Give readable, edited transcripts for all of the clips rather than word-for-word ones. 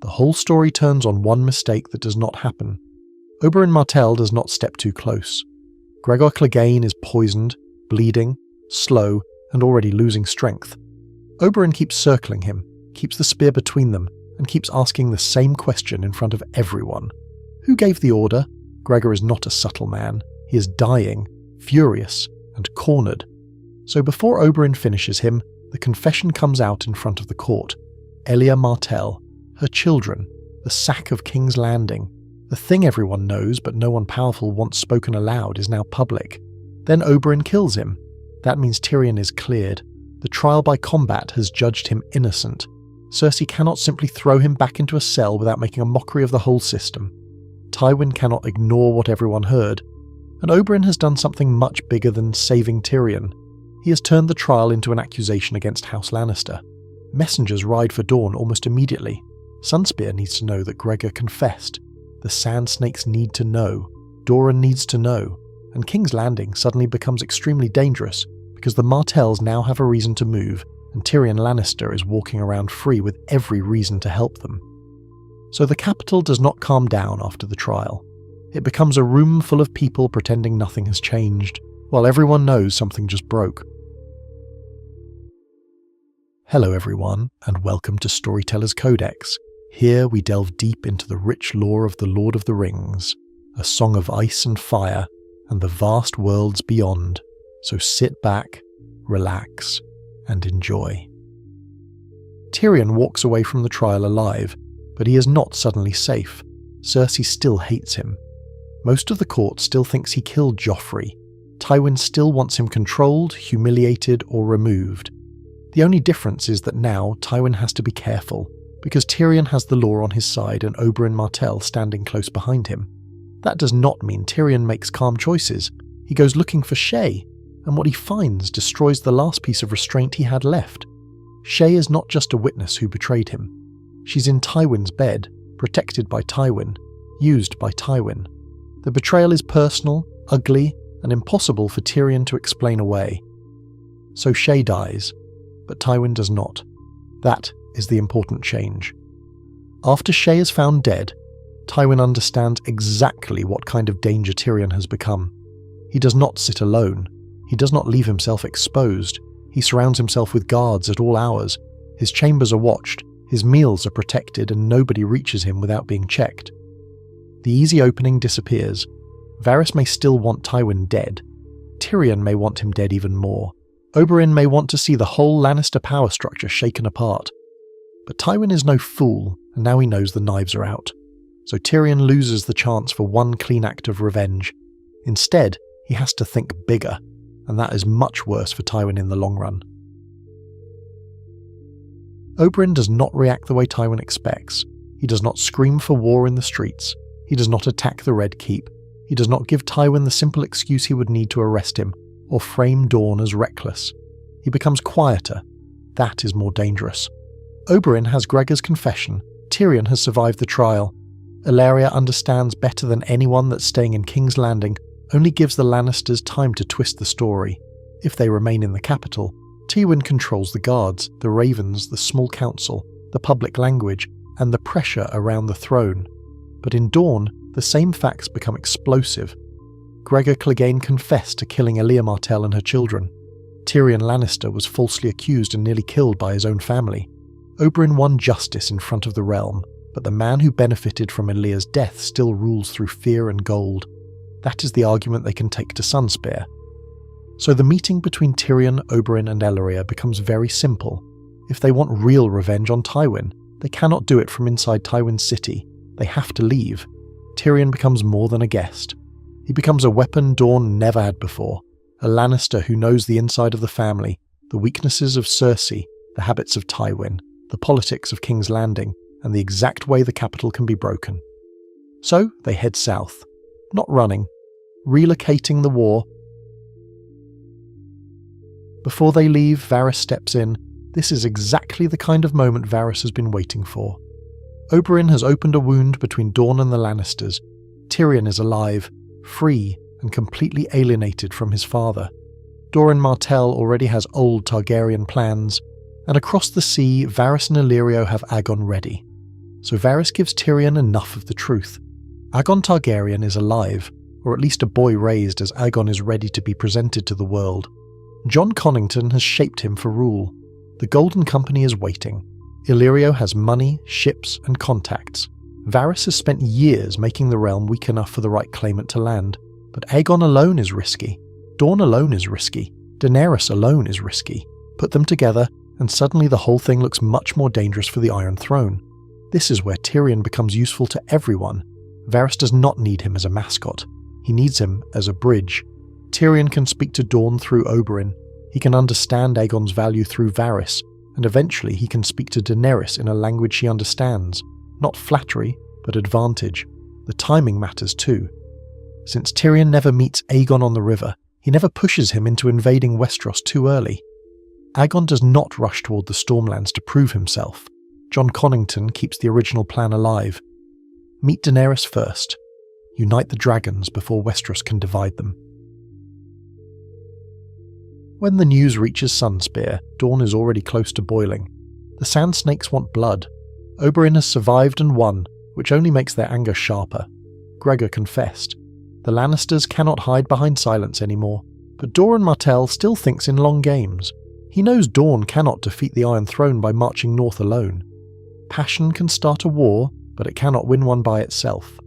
The whole story turns on one mistake that does not happen. Oberyn Martell does not step too close. Gregor Clegane is poisoned, bleeding, slow, and already losing strength. Oberyn keeps circling him, keeps the spear between them, and keeps asking the same question in front of everyone. Who gave the order? Gregor is not a subtle man. He is dying, furious, and cornered. So before Oberyn finishes him, the confession comes out in front of the court. Elia Martell, her children, the sack of King's Landing. The thing everyone knows but no one powerful wants spoken aloud is now public. Then Oberyn kills him. That means Tyrion is cleared. The trial by combat has judged him innocent. Cersei cannot simply throw him back into a cell without making a mockery of the whole system. Tywin cannot ignore what everyone heard. And Oberyn has done something much bigger than saving Tyrion. He has turned the trial into an accusation against House Lannister. Messengers ride for Dorne almost immediately. Sunspear needs to know that Gregor confessed. The Sand Snakes need to know. Doran needs to know. And King's Landing suddenly becomes extremely dangerous because the Martells now have a reason to move, and Tyrion Lannister is walking around free with every reason to help them. So the capital does not calm down after the trial. It becomes a room full of people pretending nothing has changed, while everyone knows something just broke. Hello everyone, and welcome to Storyteller's Codex. Here we delve deep into the rich lore of the Lord of the Rings, a song of ice and fire, and the vast worlds beyond. So sit back, relax, and enjoy. Tyrion walks away from the trial alive, but he is not suddenly safe. Cersei still hates him. Most of the court still thinks he killed Joffrey. Tywin still wants him controlled, humiliated, or removed. The only difference is that now Tywin has to be careful, because Tyrion has the law on his side and Oberyn Martell standing close behind him. That does not mean Tyrion makes calm choices. He goes looking for Shae, and what he finds destroys the last piece of restraint he had left. Shae is not just a witness who betrayed him. She's in Tywin's bed, protected by Tywin, used by Tywin. The betrayal is personal, ugly, and impossible for Tyrion to explain away. So Shae dies, but Tywin does not. That is the important change. After Shae is found dead, Tywin understands exactly what kind of danger Tyrion has become. He does not sit alone. He does not leave himself exposed. He surrounds himself with guards at all hours. His chambers are watched, his meals are protected, and nobody reaches him without being checked. The easy opening disappears. Varys may still want Tywin dead. Tyrion may want him dead even more. Oberyn may want to see the whole Lannister power structure shaken apart. But Tywin is no fool, and now he knows the knives are out. So Tyrion loses the chance for one clean act of revenge. Instead, he has to think bigger, and that is much worse for Tywin in the long run. Oberyn does not react the way Tywin expects. He does not scream for war in the streets. He does not attack the Red Keep. He does not give Tywin the simple excuse he would need to arrest him, or frame Dorne as reckless. He becomes quieter. That is more dangerous. Oberyn has Gregor's confession. Tyrion has survived the trial. Illyria understands better than anyone that staying in King's Landing only gives the Lannisters time to twist the story. If they remain in the capital, Tywin controls the guards, the ravens, the small council, the public language, and the pressure around the throne. But in Dorne, the same facts become explosive. Gregor Clegane confessed to killing Elia Martell and her children. Tyrion Lannister was falsely accused and nearly killed by his own family. Oberyn won justice in front of the realm, but the man who benefited from Elia's death still rules through fear and gold. That is the argument they can take to Sunspear. So the meeting between Tyrion, Oberyn and Illyria becomes very simple. If they want real revenge on Tywin, they cannot do it from inside Tywin's city. They have to leave. Tyrion becomes more than a guest. He becomes a weapon Dorne never had before, a Lannister who knows the inside of the family, the weaknesses of Cersei, the habits of Tywin, the politics of King's Landing, and the exact way the capital can be broken. So they head south, not running, relocating the war. Before they leave, Varys steps in. This is exactly the kind of moment Varys has been waiting for. Oberyn has opened a wound between Dorne and the Lannisters. Tyrion is alive, free, and completely alienated from his father. Oberyn Martell already has old Targaryen plans, and across the sea, Varys and Illyrio have Aegon ready. so Varys gives Tyrion enough of the truth. Aegon Targaryen is alive, or at least a boy raised as Aegon is ready to be presented to the world. Jon Connington has shaped him for rule. The Golden Company is waiting. Illyrio has money, ships, and contacts. Varys has spent years making the realm weak enough for the right claimant to land, but Aegon alone is risky. Dorne alone is risky. Daenerys alone is risky. Put them together, and suddenly the whole thing looks much more dangerous for the Iron Throne. This is where Tyrion becomes useful to everyone. Varys does not need him as a mascot. He needs him as a bridge. Tyrion can speak to Dorne through Oberyn. He can understand Aegon's value through Varys, and eventually he can speak to Daenerys in a language she understands. Not flattery, but advantage. The timing matters too. Since Tyrion never meets Aegon on the river, he never pushes him into invading Westeros too early. Aegon does not rush toward the Stormlands to prove himself. Jon Connington keeps the original plan alive. Meet Daenerys first. Unite the dragons before Westeros can divide them. When the news reaches Sunspear, Dorne is already close to boiling. The Sand Snakes want blood. Oberyn has survived and won, which only makes their anger sharper. Gregor confessed. The Lannisters cannot hide behind silence anymore, but Oberyn Martell still thinks in long games. He knows Dorne cannot defeat the Iron Throne by marching north alone. Passion can start a war, but it cannot win one by itself.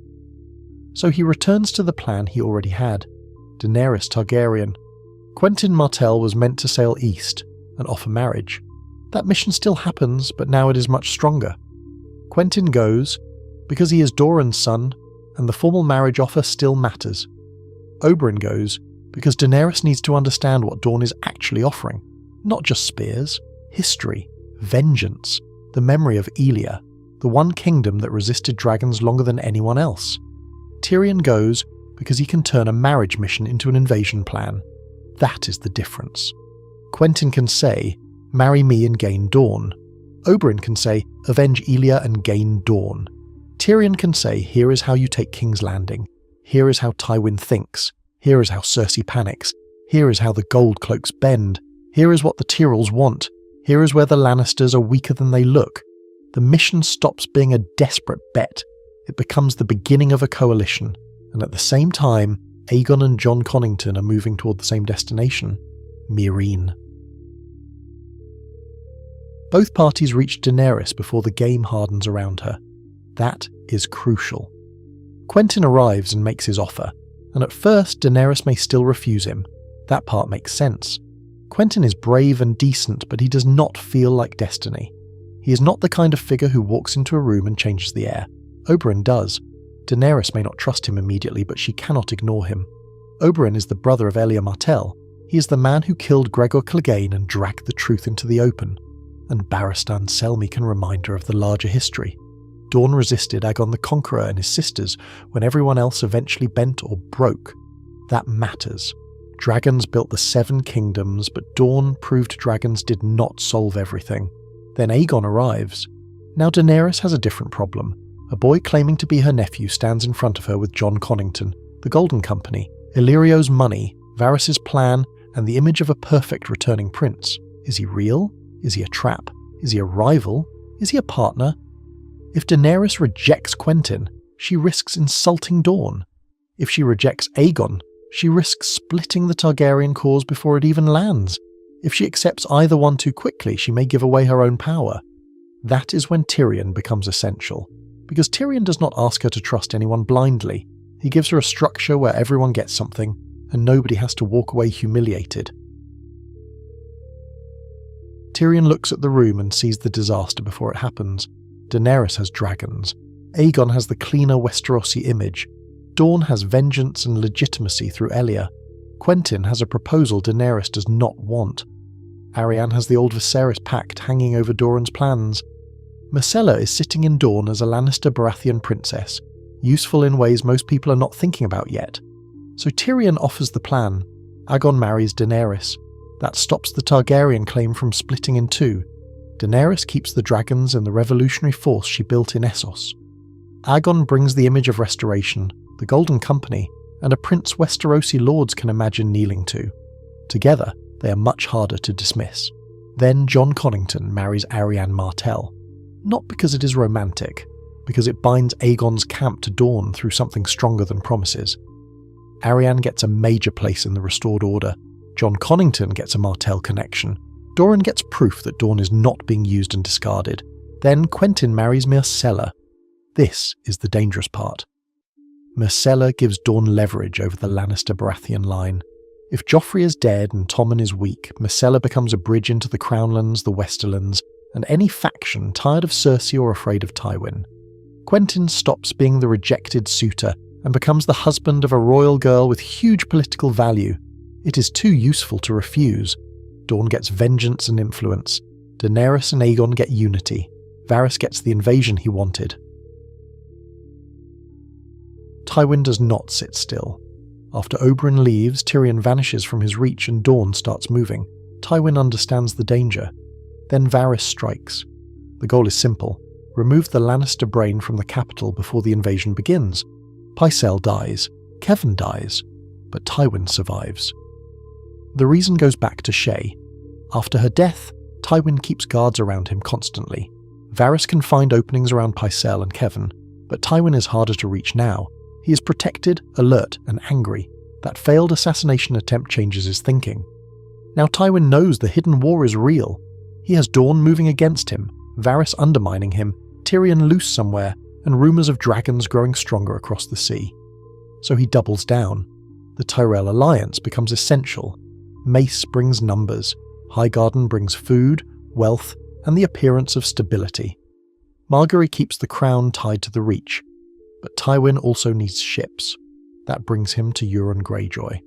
So he returns to the plan he already had. Daenerys Targaryen. Quentyn Martell was meant to sail east and offer marriage. That mission still happens, but now it is much stronger. Quentyn goes because he is Doran's son, and the formal marriage offer still matters. Oberyn goes because Daenerys needs to understand what Dorne is actually offering. Not just spears, history, vengeance, the memory of Elia, the one kingdom that resisted dragons longer than anyone else. Tyrion goes because he can turn a marriage mission into an invasion plan. That is the difference. Quentyn can say, marry me and gain Dorne. Oberyn can say, avenge Elia and gain Dorne. Tyrion can say, here is how you take King's Landing. Here is how Tywin thinks. Here is how Cersei panics. Here is how the Gold Cloaks bend. Here is what the Tyrells want. Here is where the Lannisters are weaker than they look. The mission stops being a desperate bet. It becomes the beginning of a coalition, and at the same time, Aegon and Jon Connington are moving toward the same destination, Meereen. Both parties reach Daenerys before the game hardens around her. That is crucial. Quentyn arrives and makes his offer, and at first Daenerys may still refuse him. That part makes sense. Quentyn is brave and decent, but he does not feel like destiny. He is not the kind of figure who walks into a room and changes the air. Oberyn does. Daenerys may not trust him immediately, but she cannot ignore him. Oberyn is the brother of Elia Martell. He is the man who killed Gregor Clegane and dragged the truth into the open. And Barristan Selmy can remind her of the larger history. Dorne resisted Aegon the Conqueror and his sisters when everyone else eventually bent or broke. That matters. Dragons built the 7 kingdoms, but Dorne proved dragons did not solve everything. Then Aegon arrives. Now Daenerys has a different problem. A boy claiming to be her nephew stands in front of her with Jon Connington, the Golden Company, Illyrio's money, Varys' plan, and the image of a perfect returning prince. Is he real? Is he a trap? Is he a rival? Is he a partner? If Daenerys rejects Quentyn, she risks insulting Dorne. If she rejects Aegon, she risks splitting the Targaryen cause before it even lands. If she accepts either one too quickly, she may give away her own power. That is when Tyrion becomes essential. Because Tyrion does not ask her to trust anyone blindly. He gives her a structure where everyone gets something, and nobody has to walk away humiliated. Tyrion looks at the room and sees the disaster before it happens. Daenerys has dragons. Aegon has the cleaner Westerosi image. Dorne has vengeance and legitimacy through Elia. Quentyn has a proposal Daenerys does not want. Arianne has the old Viserys pact hanging over Doran's plans. Myrcella is sitting in Dorne as a Lannister Baratheon princess, useful in ways most people are not thinking about yet. So Tyrion offers the plan. Aegon marries Daenerys. That stops the Targaryen claim from splitting in two. Daenerys keeps the dragons and the revolutionary force she built in Essos. Aegon brings the image of restoration, the Golden Company, and a prince Westerosi lords can imagine kneeling to. Together, they are much harder to dismiss. Then Jon Connington marries Arianne Martell. Not because it is romantic, because it binds Aegon's camp to Dorne through something stronger than promises. Arianne gets a major place in the restored order. Jon Connington gets a Martell connection. Doran gets proof that Dorne is not being used and discarded. Then Quentyn marries Myrcella. This is the dangerous part. Myrcella gives Dorne leverage over the Lannister-Baratheon line. If Joffrey is dead and Tommen is weak, Myrcella becomes a bridge into the Crownlands, the Westerlands, and any faction tired of Cersei or afraid of Tywin. Quentyn stops being the rejected suitor and becomes the husband of a royal girl with huge political value. It is too useful to refuse. Dorne gets vengeance and influence. Daenerys and Aegon get unity. Varys gets the invasion he wanted. Tywin does not sit still. After Oberyn leaves, Tyrion vanishes from his reach and Dorne starts moving. Tywin understands the danger. Then Varys strikes. The goal is simple. Remove the Lannister brain from the capital before the invasion begins. Pycelle dies. Kevan dies. But Tywin survives. The reason goes back to Shae. After her death, Tywin keeps guards around him constantly. Varys can find openings around Pycelle and Kevan, but Tywin is harder to reach now. He is protected, alert, and angry. That failed assassination attempt changes his thinking. Now Tywin knows the hidden war is real. He has Dorne moving against him, Varys undermining him, Tyrion loose somewhere, and rumours of dragons growing stronger across the sea. So he doubles down. The Tyrell alliance becomes essential. Mace brings numbers. Highgarden brings food, wealth, and the appearance of stability. Margaery keeps the crown tied to the Reach. But Tywin also needs ships. That brings him to Euron Greyjoy.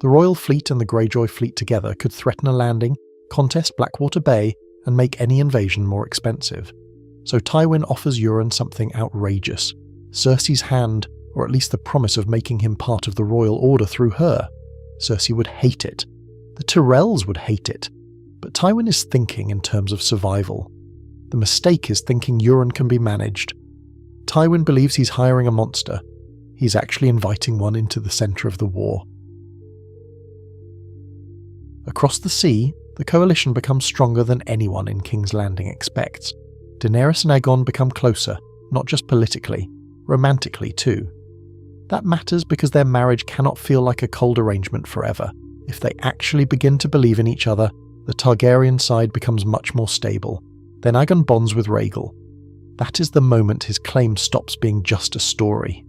The Royal Fleet and the Greyjoy fleet together could threaten a landing, contest Blackwater Bay, and make any invasion more expensive. So Tywin offers Euron something outrageous. Cersei's hand, or at least the promise of making him part of the Royal Order through her. Cersei would hate it. The Tyrells would hate it. But Tywin is thinking in terms of survival. The mistake is thinking Euron can be managed. Tywin believes he's hiring a monster. He's actually inviting one into the centre of the war. Across the sea, the coalition becomes stronger than anyone in King's Landing expects. Daenerys and Aegon become closer, not just politically, romantically too. That matters because their marriage cannot feel like a cold arrangement forever. If they actually begin to believe in each other, the Targaryen side becomes much more stable. Then Aegon bonds with Rhaegal. That is the moment his claim stops being just a story.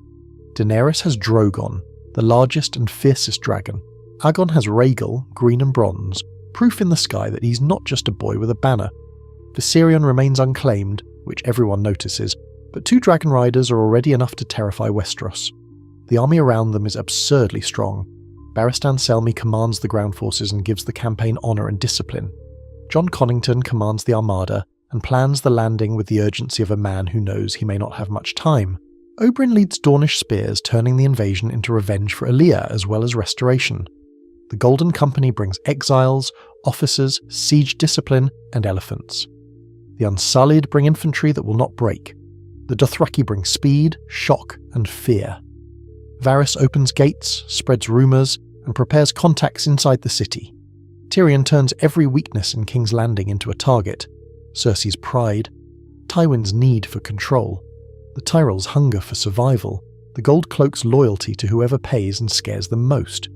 Daenerys has Drogon, the largest and fiercest dragon. Aegon has Rhaegal, green and bronze, proof in the sky that he's not just a boy with a banner. Viserion remains unclaimed, which everyone notices, but 2 dragon riders are already enough to terrify Westeros. The army around them is absurdly strong. Barristan Selmy commands the ground forces and gives the campaign honour and discipline. Jon Connington commands the armada and plans the landing with the urgency of a man who knows he may not have much time. Oberyn leads Dornish spears, turning the invasion into revenge for Aelia as well as restoration. The Golden Company brings exiles, officers, siege discipline, and elephants. The Unsullied bring infantry that will not break. The Dothraki bring speed, shock, and fear. Varys opens gates, spreads rumours, and prepares contacts inside the city. Tyrion turns every weakness in King's Landing into a target. Cersei's pride, Tywin's need for control, the Tyrell's hunger for survival, the Gold Cloak's loyalty to whoever pays and scares them most.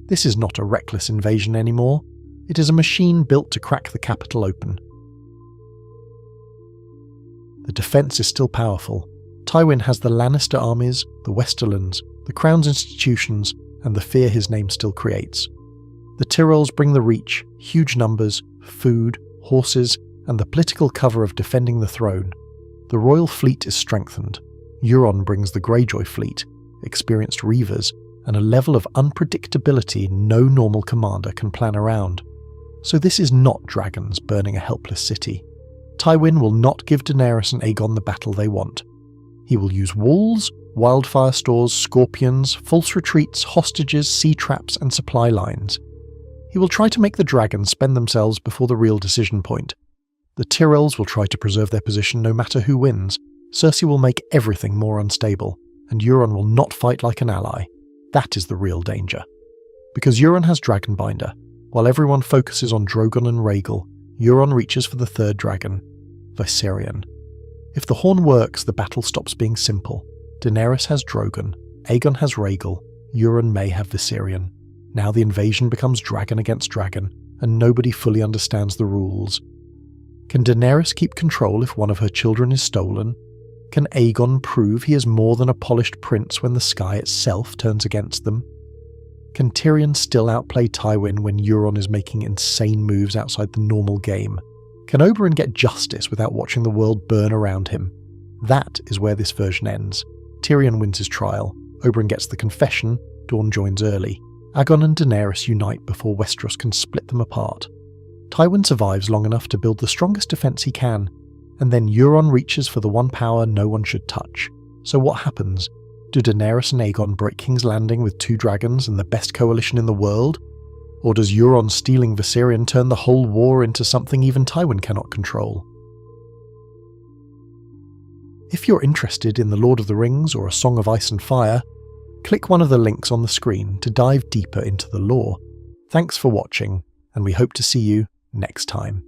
This is not a reckless invasion anymore. It is a machine built to crack the capital open. The defence is still powerful. Tywin has the Lannister armies, the Westerlands, the Crown's institutions, and the fear his name still creates. The Tyrells bring the Reach, huge numbers, food, horses, and the political cover of defending the throne. The royal fleet is strengthened. Euron brings the Greyjoy fleet, experienced reavers, and a level of unpredictability no normal commander can plan around. So this is not dragons burning a helpless city. Tywin will not give Daenerys and Aegon the battle they want. He will use walls, wildfire stores, scorpions, false retreats, hostages, sea traps, and supply lines. He will try to make the dragons spend themselves before the real decision point. The Tyrells will try to preserve their position no matter who wins. Cersei will make everything more unstable, and Euron will not fight like an ally. That is the real danger. Because Euron has Dragonbinder, while everyone focuses on Drogon and Rhaegal, Euron reaches for the third dragon, Viserion. If the horn works, the battle stops being simple. Daenerys has Drogon, Aegon has Rhaegal, Euron may have Viserion. Now the invasion becomes dragon against dragon, and nobody fully understands the rules. Can Daenerys keep control if one of her children is stolen? Can Aegon prove he is more than a polished prince when the sky itself turns against them? Can Tyrion still outplay Tywin when Euron is making insane moves outside the normal game? Can Oberyn get justice without watching the world burn around him? That is where this version ends. Tyrion wins his trial, Oberyn gets the confession, Dorne joins early. Aegon and Daenerys unite before Westeros can split them apart. Tywin survives long enough to build the strongest defence he can, and then Euron reaches for the one power no one should touch. So what happens? Do Daenerys and Aegon break King's Landing with 2 dragons and the best coalition in the world? Or does Euron stealing Viserion turn the whole war into something even Tywin cannot control? If you're interested in The Lord of the Rings or A Song of Ice and Fire, click one of the links on the screen to dive deeper into the lore. Thanks for watching, and we hope to see you next time.